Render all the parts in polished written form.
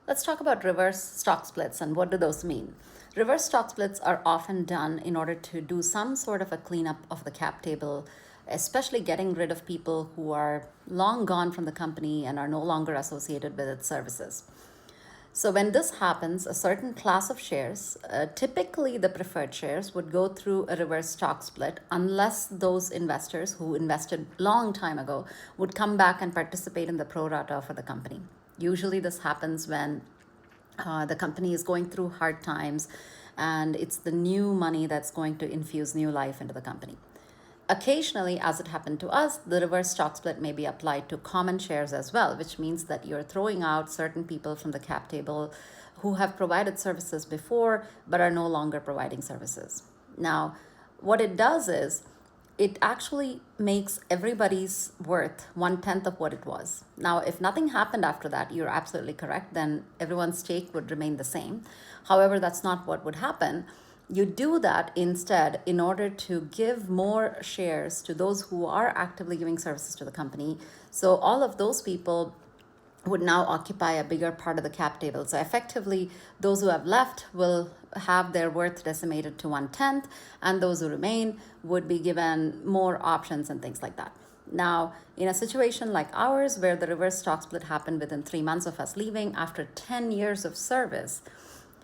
Let's talk about reverse stock splits and what do those mean. Reverse stock splits are often done in order to do some sort of a cleanup of the cap table, especially getting rid of people who are long gone from the company and are no longer associated with its services. So when this happens, a certain class of shares, typically the preferred shares, would go through a reverse stock split unless those investors who invested long time ago would come back and participate in the pro rata for the company. Usually this happens when the company is going through hard times and it's the new money that's going to infuse new life into the company. Occasionally, as it happened to us, the reverse stock split may be applied to common shares as well, which means that you're throwing out certain people from the cap table who have provided services before but are no longer providing services. Now, what it does is it actually makes everybody's worth 1/10 of what it was. Now, if nothing happened after that, you're absolutely correct, then everyone's stake would remain the same. However, that's not what would happen. You do that instead in order to give more shares to those who are actively giving services to the company. So all of those people would now occupy a bigger part of the cap table. So effectively, those who have left will have their worth decimated to 1/10, and those who remain would be given more options and things like that. Now, in a situation like ours, where the reverse stock split happened within 3 months of us leaving after 10 years of service,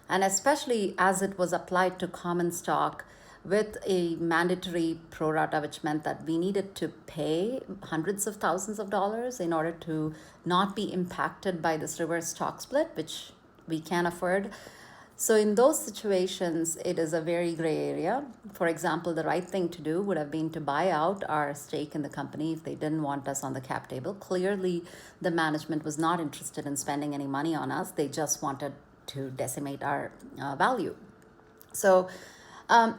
and especially as it was applied to common stock with a mandatory pro rata, which meant that we needed to pay hundreds of thousands of dollars in order to not be impacted by this reverse stock split, which we can't afford. So in those situations, it is a very gray area. For example, the right thing to do would have been to buy out our stake in the company if they didn't want us on the cap table. Clearly, the management was not interested in spending any money on us. They just wanted to decimate our value. So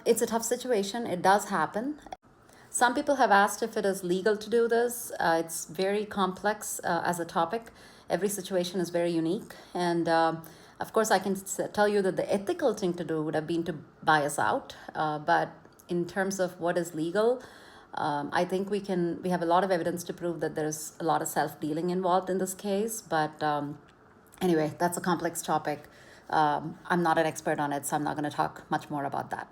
it's a tough situation. It does happen. Some people have asked if it is legal to do this. It's very complex as a topic. Every situation is very unique. And of course, I can tell you that the ethical thing to do would have been to buy us out. But in terms of what is legal, I think we have a lot of evidence to prove that there's a lot of self-dealing involved in this case. But anyway, that's a complex topic. I'm not an expert on it, so I'm not going to talk much more about that.